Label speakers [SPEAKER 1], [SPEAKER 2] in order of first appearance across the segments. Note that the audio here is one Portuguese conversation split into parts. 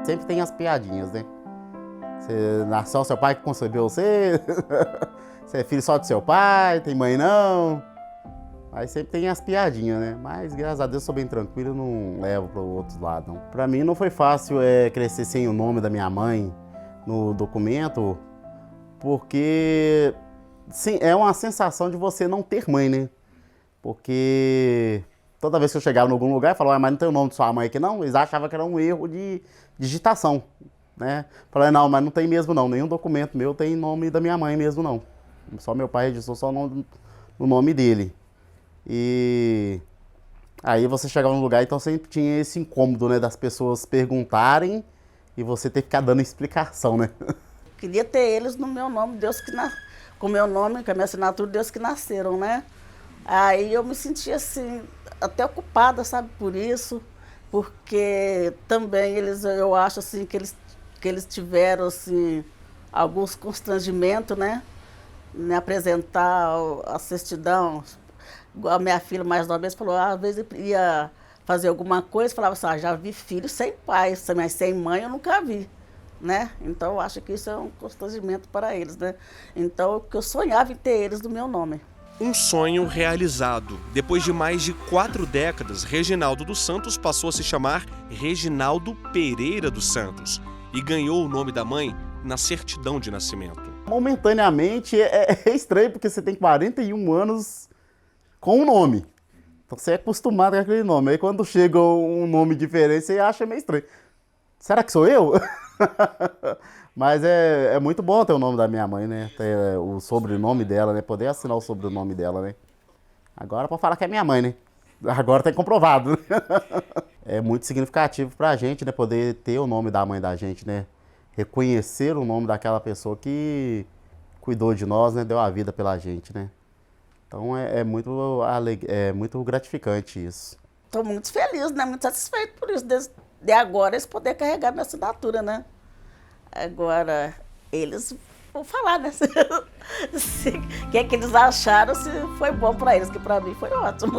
[SPEAKER 1] sempre tem as piadinhas, né? Você nasceu, seu pai que concebeu você, você é filho só do seu pai, tem mãe não. Aí sempre tem as piadinhas, né? Mas graças a Deus sou bem tranquilo, não levo para o outro lado, não. Pra mim não foi fácil crescer sem o nome da minha mãe no documento, porque sim, é uma sensação de você não ter mãe, né? Porque toda vez que eu chegava em algum lugar e falava, mas não tem o nome de sua mãe aqui não, eles achavam que era um erro de digitação, né? Falei, não, mas não tem mesmo não, nenhum documento meu tem nome da minha mãe mesmo não. Só meu pai registrou só o nome dele. E aí você chegava num lugar, então sempre tinha esse incômodo, né, das pessoas perguntarem e você ter que ficar dando explicação, né?
[SPEAKER 2] Queria ter eles no meu nome, com o meu nome, com a minha assinatura, Deus que nasceram, né? Aí eu me sentia assim, até ocupada, sabe, por isso, porque também eu acho assim que eles tiveram assim alguns constrangimentos, né? Me apresentar a certidão. A minha filha mais nova vez falou, às vezes ia fazer alguma coisa, falava assim, já vi filho sem pai, mas sem mãe eu nunca vi, né? Então eu acho que isso é um constrangimento para eles, né? Então eu sonhava em ter eles no meu nome.
[SPEAKER 3] Um sonho realizado. Depois de mais de 4 décadas, Reginaldo dos Santos passou a se chamar Reginaldo Pereira dos Santos e ganhou o nome da mãe na certidão de nascimento.
[SPEAKER 1] Momentaneamente é estranho, porque você tem 41 anos com um nome. Então você é acostumado com aquele nome. Aí quando chega um nome diferente, você acha meio estranho. Será que sou eu? Mas é muito bom ter o nome da minha mãe, né? Ter o sobrenome dela, né? Poder assinar o sobrenome dela, né? Agora pode falar que é minha mãe, né? Agora tem comprovado, né? É muito significativo pra gente, né? Poder ter o nome da mãe da gente, né? Reconhecer o nome daquela pessoa que cuidou de nós, né? Deu a vida pela gente, né? Então é muito gratificante isso.
[SPEAKER 2] Estou muito feliz, né? Muito satisfeito por isso, de agora eles poderem carregar minha assinatura, né? Agora, eles vão falar, né? O que é que eles acharam, se foi bom para eles, que para mim foi ótimo.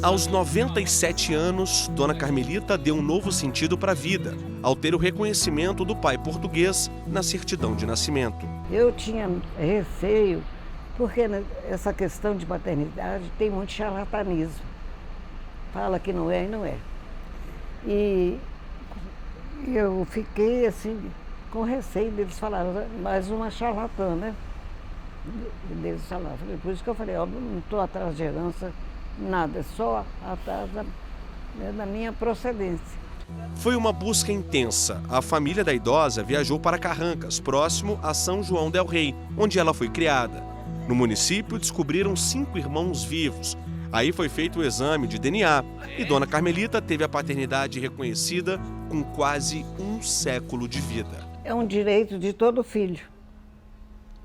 [SPEAKER 3] Aos 97 anos, Dona Carmelita deu um novo sentido para a vida, ao ter o reconhecimento do pai português na certidão de nascimento.
[SPEAKER 4] Eu tinha receio, porque essa questão de maternidade tem muito charlatanismo. Fala que não é e não é. E eu fiquei assim, com receio deles falarem, mais uma charlatã, né? Deles falaram. Por isso que eu falei, ó, não estou atrás de herança, nada, só atrás da minha procedência.
[SPEAKER 3] Foi uma busca intensa. A família da idosa viajou para Carrancas, próximo a São João del Rei, onde ela foi criada. No município, descobriram 5 irmãos vivos. Aí foi feito o exame de DNA e Dona Carmelita teve a paternidade reconhecida com quase um século de vida.
[SPEAKER 4] É um direito de todo filho,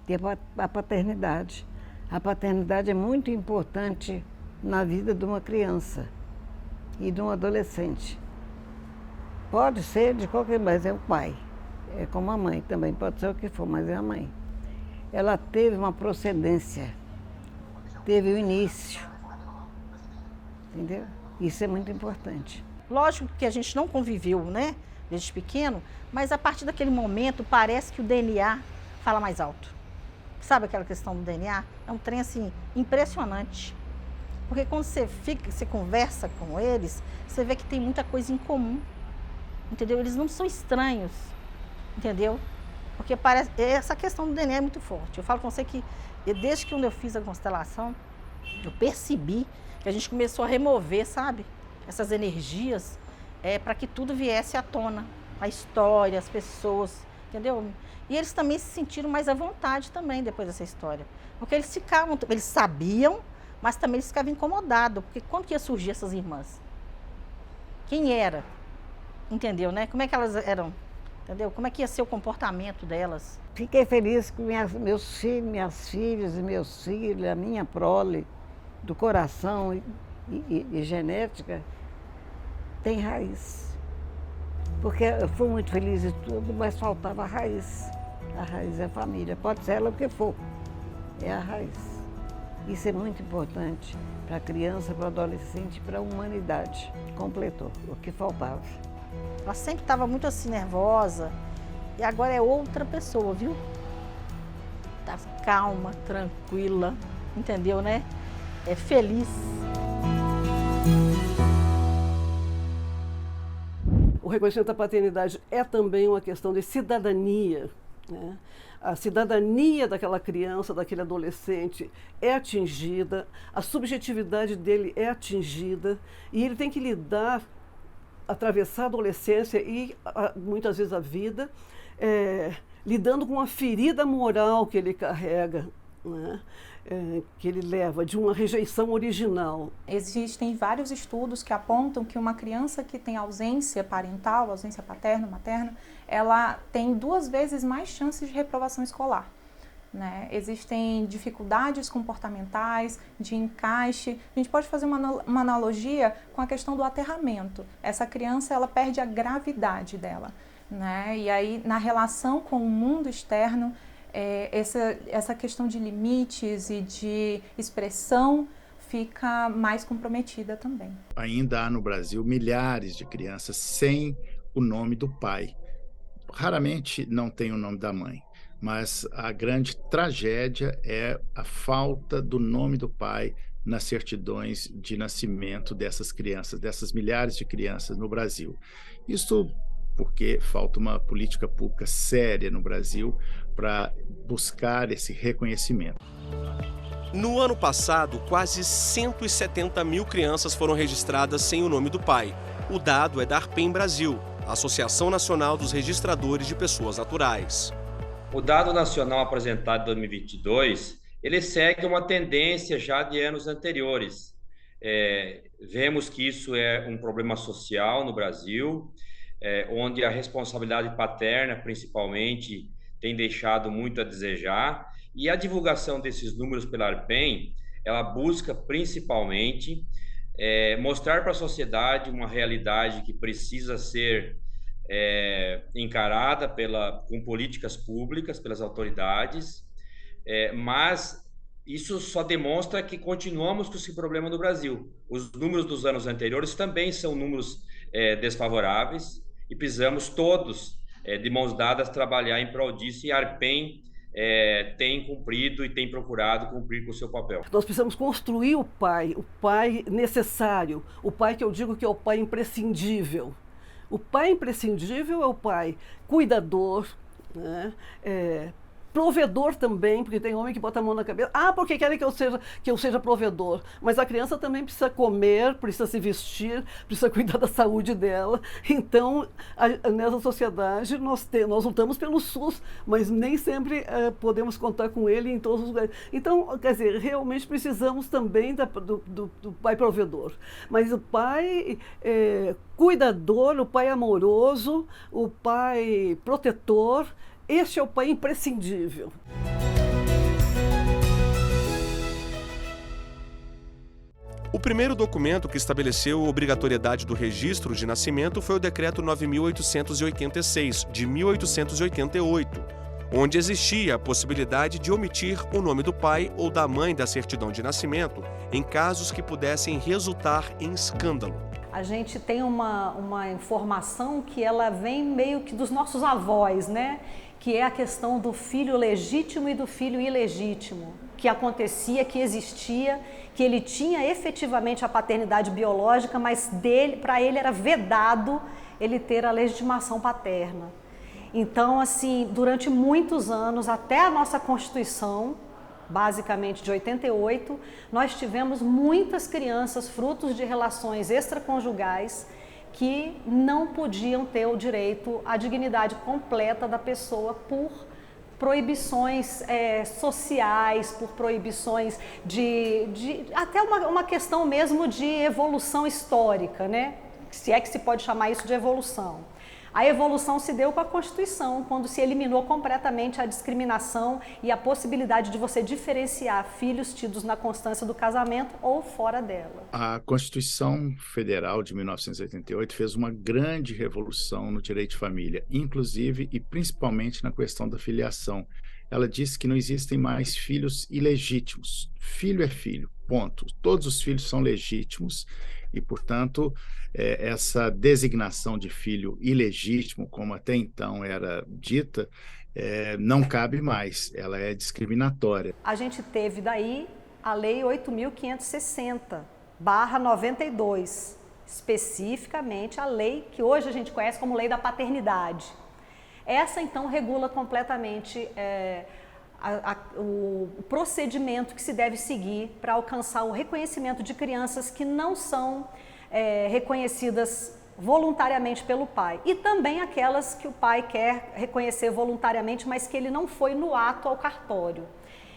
[SPEAKER 4] ter a paternidade. A paternidade é muito importante na vida de uma criança e de um adolescente. Pode ser de qualquer, mas é o pai. É como a mãe também, pode ser o que for, mas é a mãe. Ela teve uma procedência, teve o início, entendeu? Isso é muito importante.
[SPEAKER 5] Lógico que a gente não conviveu, né, desde pequeno, mas a partir daquele momento parece que o DNA fala mais alto. Sabe aquela questão do DNA? É um trem assim impressionante. Porque quando você conversa com eles, você vê que tem muita coisa em comum, entendeu? Eles não são estranhos, entendeu? Porque parece, essa questão do DNA é muito forte. Eu falo com você que desde que eu fiz a constelação, eu percebi que a gente começou a remover, sabe? Essas energias, para que tudo viesse à tona. A história, as pessoas, entendeu? E eles também se sentiram mais à vontade também depois dessa história. Porque eles sabiam, mas também eles ficavam incomodados, porque quando que ia surgir essas irmãs? Quem era? Entendeu, né? Como é que elas eram? Entendeu? Como é que ia ser o comportamento delas?
[SPEAKER 4] Fiquei feliz que meus filhos, minhas filhas e meus filhos, a minha prole do coração e genética tem raiz. Porque eu fui muito feliz e tudo, mas faltava a raiz. A raiz é a família, pode ser ela o que for, é a raiz. Isso é muito importante para a criança, para o adolescente, para a humanidade. Completou o que faltava.
[SPEAKER 5] Ela sempre estava muito assim, nervosa, e agora é outra pessoa, viu? Tá calma, tranquila, entendeu, né? É feliz.
[SPEAKER 6] O reconhecimento da paternidade é também uma questão de cidadania, né? A cidadania daquela criança, daquele adolescente é atingida, a subjetividade dele é atingida e ele tem que lidar, atravessar a adolescência e muitas vezes a vida, lidando com a ferida moral que ele carrega, né? Que ele leva de uma rejeição original.
[SPEAKER 7] Existem vários estudos que apontam que uma criança que tem ausência parental, ausência paterna, materna, ela tem 2 vezes mais chances de reprovação escolar, né? Existem dificuldades comportamentais, de encaixe. A gente pode fazer uma analogia com a questão do aterramento. Essa criança, ela perde a gravidade dela, né? E aí, na relação com o mundo externo, essa questão de limites e de expressão fica mais comprometida também.
[SPEAKER 8] Ainda há no Brasil milhares de crianças sem o nome do pai. Raramente não tem o nome da mãe, mas a grande tragédia é a falta do nome do pai nas certidões de nascimento dessas crianças, dessas milhares de crianças no Brasil. Isso porque falta uma política pública séria no Brasil para buscar esse reconhecimento.
[SPEAKER 3] No ano passado, quase 170 mil crianças foram registradas sem o nome do pai. O dado é da ARPEM Brasil, Associação Nacional dos Registradores de Pessoas Naturais.
[SPEAKER 9] O dado nacional apresentado em 2022, ele segue uma tendência já de anos anteriores. Vemos que isso é um problema social no Brasil, onde a responsabilidade paterna, principalmente, tem deixado muito a desejar, e a divulgação desses números pela ARPEM, ela busca principalmente mostrar para a sociedade uma realidade que precisa ser encarada com políticas públicas, pelas autoridades, mas isso só demonstra que continuamos com esse problema no Brasil. Os números dos anos anteriores também são números desfavoráveis, e precisamos todos, de mãos dadas, trabalhar em prol disso, e a ARPEM tem cumprido e tem procurado cumprir com o seu papel.
[SPEAKER 6] Nós precisamos construir o pai necessário, o pai que eu digo que é o pai imprescindível. O pai imprescindível é o pai cuidador, né? Provedor também, porque tem homem que bota a mão na cabeça. Porque querem que eu seja provedor. Mas a criança também precisa comer, precisa se vestir, precisa cuidar da saúde dela. Então, nessa sociedade, nós lutamos pelo SUS, mas nem sempre podemos contar com ele em todos os lugares. Então, quer dizer, realmente precisamos também do pai provedor. Mas o pai cuidador, o pai amoroso, o pai protetor, este é o pai imprescindível.
[SPEAKER 3] O primeiro documento que estabeleceu a obrigatoriedade do registro de nascimento foi o Decreto 9.886, de 1888, onde existia a possibilidade de omitir o nome do pai ou da mãe da certidão de nascimento em casos que pudessem resultar em escândalo.
[SPEAKER 10] A gente tem uma informação que ela vem meio que dos nossos avós, né? Que é a questão do filho legítimo e do filho ilegítimo, que acontecia, que existia, que ele tinha efetivamente a paternidade biológica, mas para ele era vedado ele ter a legitimação paterna. Então, assim, durante muitos anos, até a nossa Constituição, basicamente de 88, nós tivemos muitas crianças frutos de relações extraconjugais que não podiam ter o direito à dignidade completa da pessoa por proibições sociais, por proibições até uma questão mesmo de evolução histórica, né? Se é que se pode chamar isso de evolução. A evolução se deu com a Constituição, quando se eliminou completamente a discriminação e a possibilidade de você diferenciar filhos tidos na constância do casamento ou fora dela.
[SPEAKER 8] A Constituição Federal de 1988 fez uma grande revolução no direito de família, inclusive e principalmente na questão da filiação. Ela disse que não existem mais filhos ilegítimos. Filho é filho, ponto. Todos os filhos são legítimos e, portanto, essa designação de filho ilegítimo, como até então era dita, não cabe mais, ela é discriminatória.
[SPEAKER 10] A gente teve daí a Lei 8.560/92, especificamente a lei que hoje a gente conhece como Lei da Paternidade. Essa, então, regula completamente o procedimento que se deve seguir para alcançar o reconhecimento de crianças que não são reconhecidas voluntariamente pelo pai. E também aquelas que o pai quer reconhecer voluntariamente, mas que ele não foi no ato ao cartório.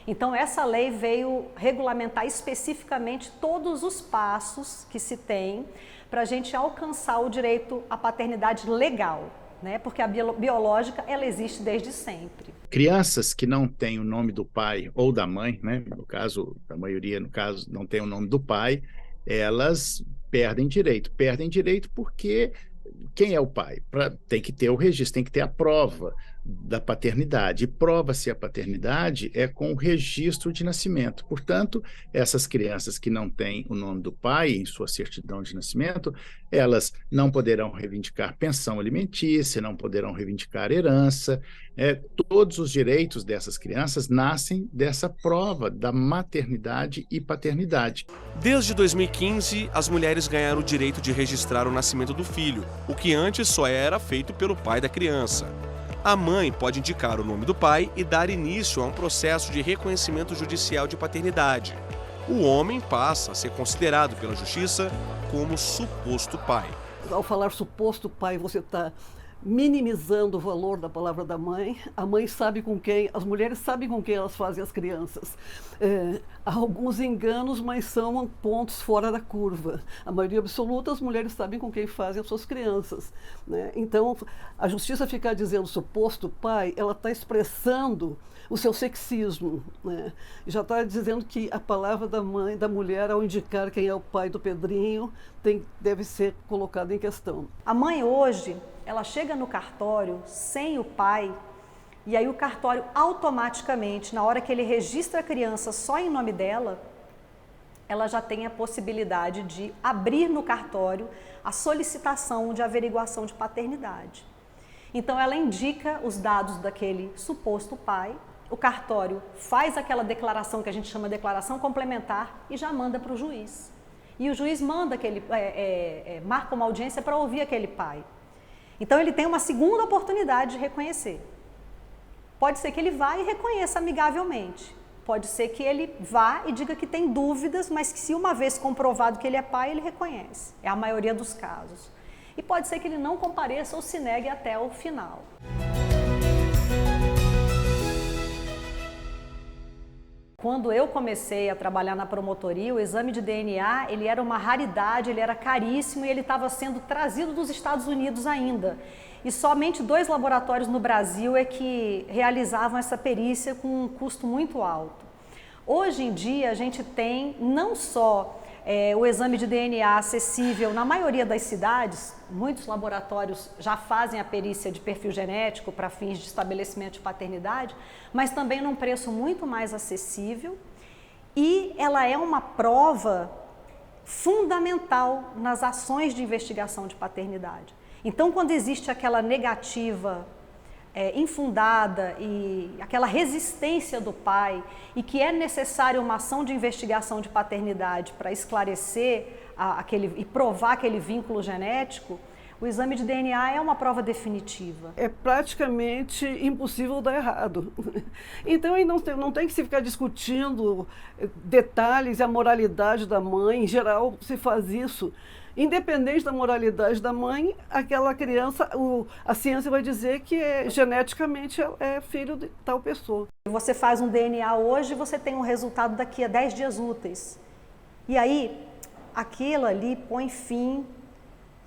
[SPEAKER 10] Então, essa lei veio regulamentar especificamente todos os passos que se tem para a gente alcançar o direito à paternidade legal. Né? Porque a biológica, ela existe desde sempre.
[SPEAKER 8] Crianças que não têm o nome do pai ou da mãe, né? No caso, a maioria, não tem o nome do pai, elas perdem direito. Perdem direito porque quem é o pai? Tem que ter o registro, tem que ter a prova da paternidade. E prova-se a paternidade com o registro de nascimento. Portanto, essas crianças que não têm o nome do pai em sua certidão de nascimento, elas não poderão reivindicar pensão alimentícia, não poderão reivindicar herança. Todos os direitos dessas crianças nascem dessa prova da maternidade e paternidade.
[SPEAKER 3] Desde 2015, as mulheres ganharam o direito de registrar o nascimento do filho, o que antes só era feito pelo pai da criança. A mãe pode indicar o nome do pai e dar início a um processo de reconhecimento judicial de paternidade. O homem passa a ser considerado pela justiça como suposto pai.
[SPEAKER 6] Ao falar suposto pai, você está minimizando o valor da palavra da mãe. A mãe sabe com quem, as mulheres sabem com quem elas fazem as crianças. Há alguns enganos, mas são pontos fora da curva. A maioria absoluta, as mulheres sabem com quem fazem as suas crianças. Né? Então, a justiça ficar dizendo suposto pai, ela está expressando o seu sexismo. Né? Já está dizendo que a palavra da mãe, da mulher, ao indicar quem é o pai do Pedrinho, deve ser colocada em questão.
[SPEAKER 10] A mãe hoje, ela chega no cartório sem o pai, e aí o cartório automaticamente, na hora que ele registra a criança só em nome dela, ela já tem a possibilidade de abrir no cartório a solicitação de averiguação de paternidade. Então ela indica os dados daquele suposto pai, o cartório faz aquela declaração que a gente chama de declaração complementar e já manda para o juiz. E o juiz manda marca uma audiência para ouvir aquele pai. Então ele tem uma segunda oportunidade de reconhecer. Pode ser que ele vá e reconheça amigavelmente. Pode ser que ele vá e diga que tem dúvidas, mas que se uma vez comprovado que ele é pai, ele reconhece. É a maioria dos casos. E pode ser que ele não compareça ou se negue até o final. Quando eu comecei a trabalhar na promotoria, o exame de DNA, ele era uma raridade, ele era caríssimo e ele estava sendo trazido dos Estados Unidos ainda. E somente 2 laboratórios no Brasil é que realizavam essa perícia com um custo muito alto. Hoje em dia, a gente tem não só o exame de DNA acessível na maioria das cidades, muitos laboratórios já fazem a perícia de perfil genético para fins de estabelecimento de paternidade, mas também num preço muito mais acessível, e ela é uma prova fundamental nas ações de investigação de paternidade. Então, quando existe aquela negativa infundada e aquela resistência do pai e que é necessária uma ação de investigação de paternidade para esclarecer e provar aquele vínculo genético, o exame de DNA é uma prova definitiva.
[SPEAKER 6] É praticamente impossível dar errado. Então, não tem que se ficar discutindo detalhes e a moralidade da mãe. Em geral, se faz isso. Independente da moralidade da mãe, aquela criança, a ciência vai dizer que geneticamente é filho de tal pessoa.
[SPEAKER 10] Você faz um DNA hoje e você tem um resultado daqui a 10 dias úteis. E aí, aquilo ali põe fim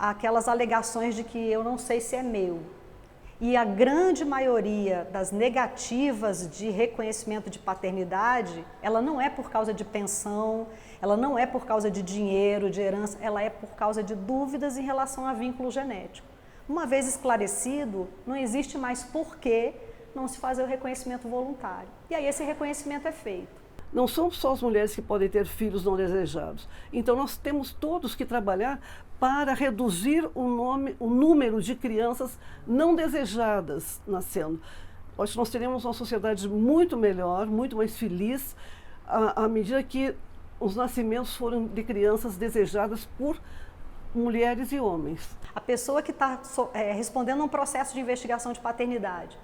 [SPEAKER 10] aquelas alegações de que eu não sei se é meu. E a grande maioria das negativas de reconhecimento de paternidade, ela não é por causa de pensão, ela não é por causa de dinheiro, de herança, ela é por causa de dúvidas em relação a vínculo genético. Uma vez esclarecido, não existe mais porquê não se fazer o reconhecimento voluntário. E aí esse reconhecimento é feito.
[SPEAKER 6] Não são só as mulheres que podem ter filhos não desejados. Então nós temos todos que trabalhar para reduzir o número de crianças não desejadas nascendo. Acho que nós teremos uma sociedade muito melhor, muito mais feliz, à medida que os nascimentos foram de crianças desejadas por mulheres e homens.
[SPEAKER 10] A pessoa que está respondendo a um processo de investigação de paternidade,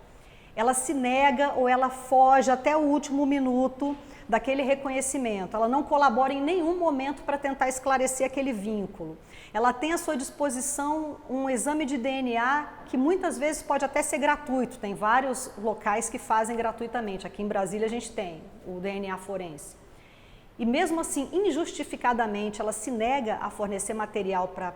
[SPEAKER 10] ela se nega ou ela foge até o último minuto daquele reconhecimento. Ela não colabora em nenhum momento para tentar esclarecer aquele vínculo. Ela tem à sua disposição um exame de DNA que muitas vezes pode até ser gratuito. Tem vários locais que fazem gratuitamente. Aqui em Brasília a gente tem o DNA forense. E mesmo assim, injustificadamente, ela se nega a fornecer material para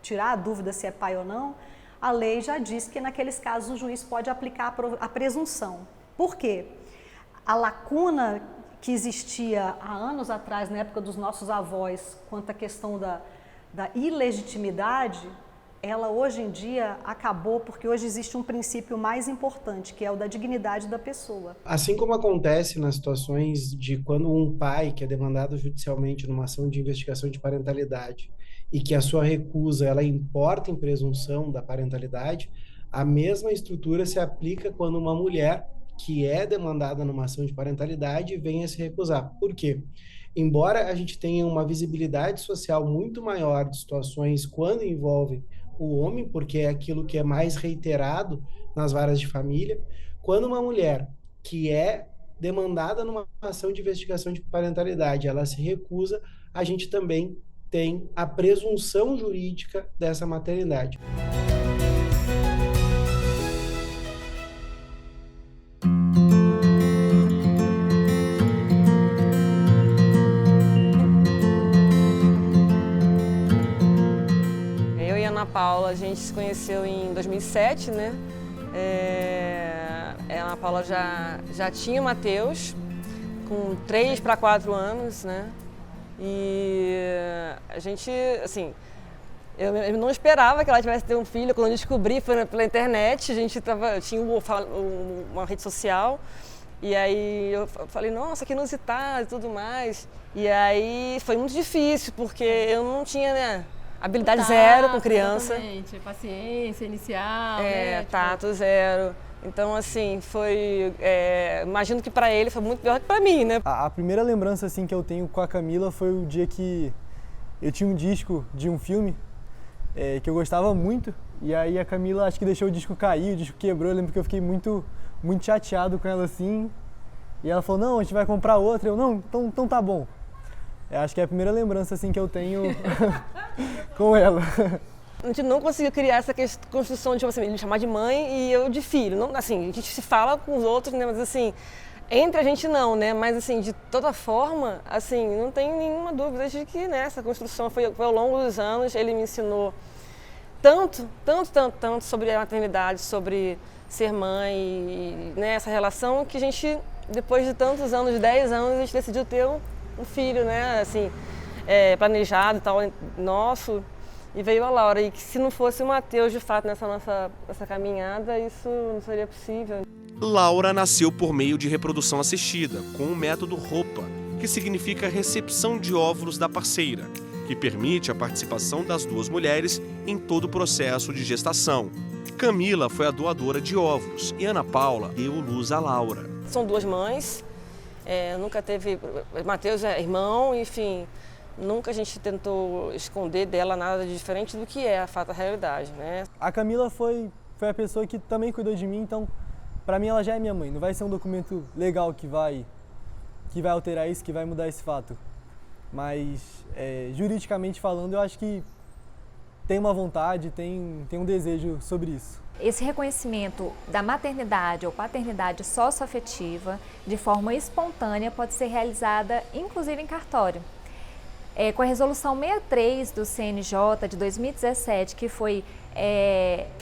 [SPEAKER 10] tirar a dúvida se é pai ou não, a lei já diz que naqueles casos o juiz pode aplicar a presunção. Por quê? A lacuna que existia há anos atrás, na época dos nossos avós, quanto à questão da ilegitimidade, ela hoje em dia acabou porque hoje existe um princípio mais importante, que é o da dignidade da pessoa.
[SPEAKER 11] Assim como acontece nas situações de quando um pai que é demandado judicialmente numa ação de investigação de parentalidade e que a sua recusa ela importa em presunção da parentalidade, a mesma estrutura se aplica quando uma mulher que é demandada numa ação de parentalidade venha se recusar. Por quê? Embora a gente tenha uma visibilidade social muito maior de situações quando envolvem o homem, porque é aquilo que é mais reiterado nas varas de família, quando uma mulher que é demandada numa ação de investigação de parentalidade, ela se recusa, a gente também tem a presunção jurídica dessa maternidade.
[SPEAKER 12] Ana Paula, a gente se conheceu em 2007, né? A Ana Paula já tinha o Matheus, com 3 para 4 anos, né? E a gente, assim, eu não esperava que ela tivesse ter um filho. Quando eu descobri, foi pela internet, tinha uma rede social, e aí eu falei, nossa, que inusitado e tudo mais. E aí foi muito difícil, porque eu não tinha, né? Habilidade zero com criança.
[SPEAKER 13] Exatamente, paciência inicial,
[SPEAKER 12] tato zero. Então, assim, imagino que para ele foi muito pior que para mim, né?
[SPEAKER 14] A primeira lembrança, assim, que eu tenho com a Camila foi o dia que eu tinha um disco de um filme que eu gostava muito. E aí a Camila, acho que deixou o disco cair, o disco quebrou. Eu lembro que eu fiquei muito chateado com ela, assim. E ela falou, não, a gente vai comprar outra. Eu, não, então tá bom. Acho que é a primeira lembrança assim, que eu tenho com ela.
[SPEAKER 12] A gente não conseguiu criar essa construção de ele me chamar de mãe e eu de filho. Não, assim, a gente se fala com os outros, né? Mas assim, entre a gente não, né? Mas assim, de toda forma, assim, não tem nenhuma dúvida de que essa construção foi ao longo dos anos. Ele me ensinou tanto sobre a maternidade, sobre ser mãe, e, né? Essa relação que a gente, depois de tantos anos, de 10 anos, a gente decidiu ter um filho, né, assim, planejado e tal, nosso, e veio a Laura. E que se não fosse o Matheus, de fato, nessa caminhada, isso não seria possível.
[SPEAKER 3] Laura nasceu por meio de reprodução assistida, com o método ROPA, que significa recepção de óvulos da parceira, que permite a participação das duas mulheres em todo o processo de gestação. Camila foi a doadora de óvulos e Ana Paula deu luz a Laura.
[SPEAKER 12] São duas mães. Nunca teve, Matheus é irmão, enfim, nunca a gente tentou esconder dela nada de diferente do que é a fato, a realidade, né?
[SPEAKER 14] A Camila foi a pessoa que também cuidou de mim, então para mim ela já é minha mãe. Não vai ser um documento legal que vai alterar isso, que vai mudar esse fato. Mas juridicamente falando, eu acho que tem uma vontade, tem um desejo sobre isso.
[SPEAKER 15] Esse reconhecimento da maternidade ou paternidade socioafetiva de forma espontânea pode ser realizada inclusive em cartório. com a resolução 63 do CNJ de 2017, que foi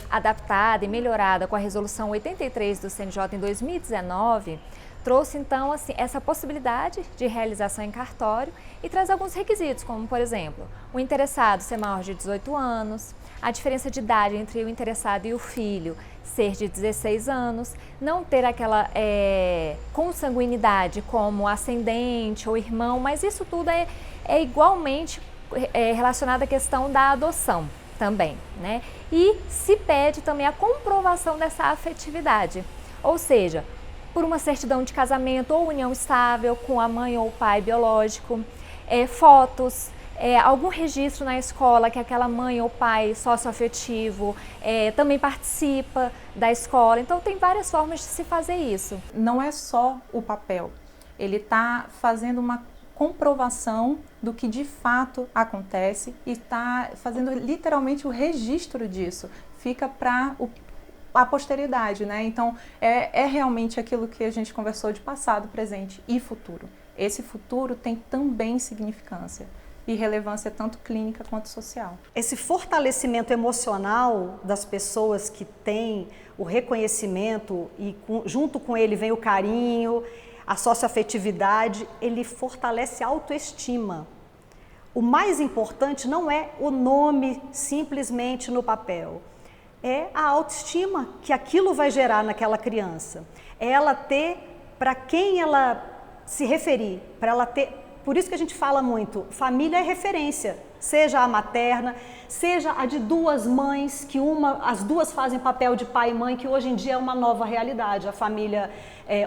[SPEAKER 15] adaptada e melhorada com a resolução 83 do CNJ em 2019, trouxe então assim, essa possibilidade de realização em cartório e traz alguns requisitos, como por exemplo, o interessado ser maior de 18 anos, a diferença de idade entre o interessado e o filho ser de 16 anos, não ter aquela consanguinidade como ascendente ou irmão, mas isso tudo é igualmente relacionado à questão da adoção também, né? E se pede também a comprovação dessa afetividade, ou seja, por uma certidão de casamento ou união estável com a mãe ou o pai biológico, fotos, algum registro na escola que aquela mãe ou pai socioafetivo também participa da escola. Então tem várias formas de se fazer isso.
[SPEAKER 7] Não é só o papel, ele está fazendo uma comprovação do que de fato acontece e está fazendo literalmente o registro disso. Fica para a posteridade, né? Então, é realmente aquilo que a gente conversou de passado, presente e futuro. Esse futuro tem também significância e relevância tanto clínica quanto social.
[SPEAKER 10] Esse fortalecimento emocional das pessoas que têm o reconhecimento e junto com ele vem o carinho, a socioafetividade, ele fortalece a autoestima. O mais importante não é o nome simplesmente no papel, é a autoestima que aquilo vai gerar naquela criança. É ela ter para quem ela se referir, para ela ter. Por isso que a gente fala muito, família é referência, seja a materna, seja a de duas mães, que as duas fazem papel de pai e mãe, que hoje em dia é uma nova realidade. A família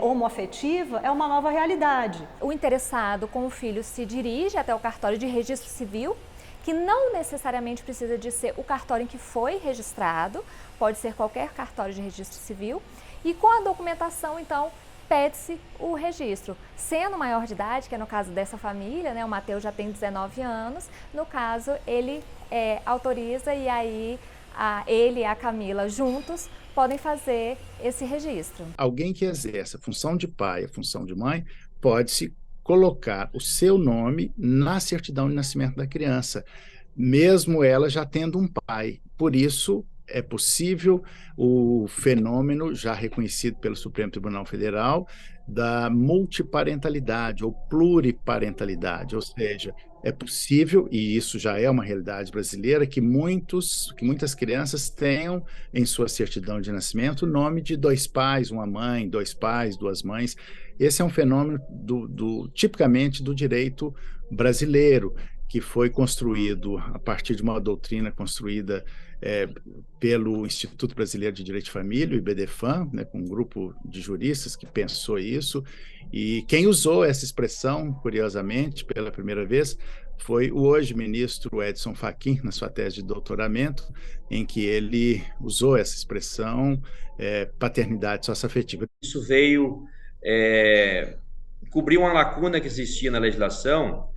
[SPEAKER 10] homoafetiva é uma nova realidade.
[SPEAKER 15] O interessado com o filho se dirige até o cartório de registro civil, que não necessariamente precisa de ser o cartório em que foi registrado, pode ser qualquer cartório de registro civil, e com a documentação, então, pede-se o registro. Sendo maior de idade, que é no caso dessa família, né, o Matheus já tem 19 anos, no caso, ele autoriza e aí ele e a Camila juntos podem fazer esse registro.
[SPEAKER 8] Alguém que exerce a função de pai, a função de mãe, pode-se colocar o seu nome na certidão de nascimento da criança, mesmo ela já tendo um pai. Por isso, é possível o fenômeno já reconhecido pelo Supremo Tribunal Federal da multiparentalidade ou pluriparentalidade, ou seja, é possível, e isso já é uma realidade brasileira, que muitas crianças tenham em sua certidão de nascimento o nome de dois pais, uma mãe, dois pais, duas mães. Esse é um fenômeno tipicamente do direito brasileiro, que foi construído a partir de uma doutrina construída pelo Instituto Brasileiro de Direito de Família, o IBDFAM, né, com um grupo de juristas que pensou isso, e quem usou essa expressão, curiosamente, pela primeira vez, foi o hoje ministro Edson Fachin, na sua tese de doutoramento, em que ele usou essa expressão, paternidade socioafetiva.
[SPEAKER 9] Isso veio cobrir uma lacuna que existia na legislação,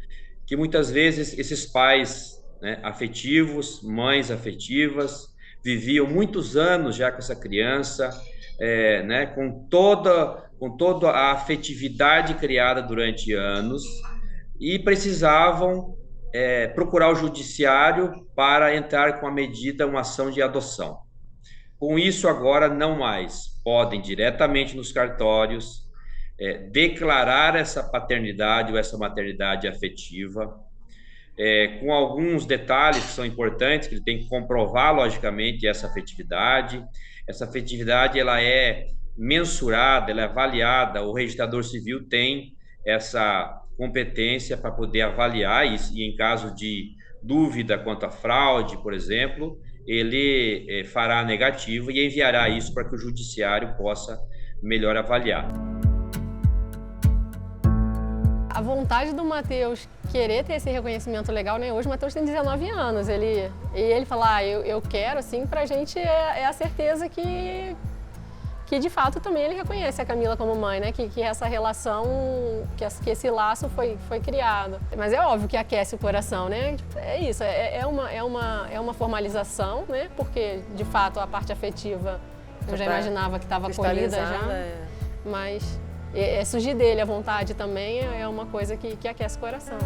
[SPEAKER 9] que muitas vezes esses pais, né, afetivos, mães afetivas, viviam muitos anos já com essa criança, né, com toda a afetividade criada durante anos, e precisavam procurar o judiciário para entrar com a medida, uma ação de adoção. Com isso, agora não mais podem diretamente nos cartórios declarar essa paternidade ou essa maternidade afetiva, com alguns detalhes que são importantes, que ele tem que comprovar, logicamente, essa afetividade. Essa afetividade, ela é mensurada, ela é avaliada, o registrador civil tem essa competência para poder avaliar isso, e em caso de dúvida quanto à fraude, por exemplo, ele fará a negativa e enviará isso para que o judiciário possa melhor avaliar.
[SPEAKER 13] A vontade do Matheus querer ter esse reconhecimento legal, né? Hoje o Matheus tem 19 anos, ele fala, eu quero, assim, pra gente é a certeza que de fato também ele reconhece a Camila como mãe, né? Que essa relação, que esse laço foi criado. Mas é óbvio que aquece o coração, né? É isso, é uma formalização, né? Porque, de fato, a parte afetiva eu já imaginava que estava acolhida já, mas surgir dele, a vontade também é uma coisa que aquece o coração.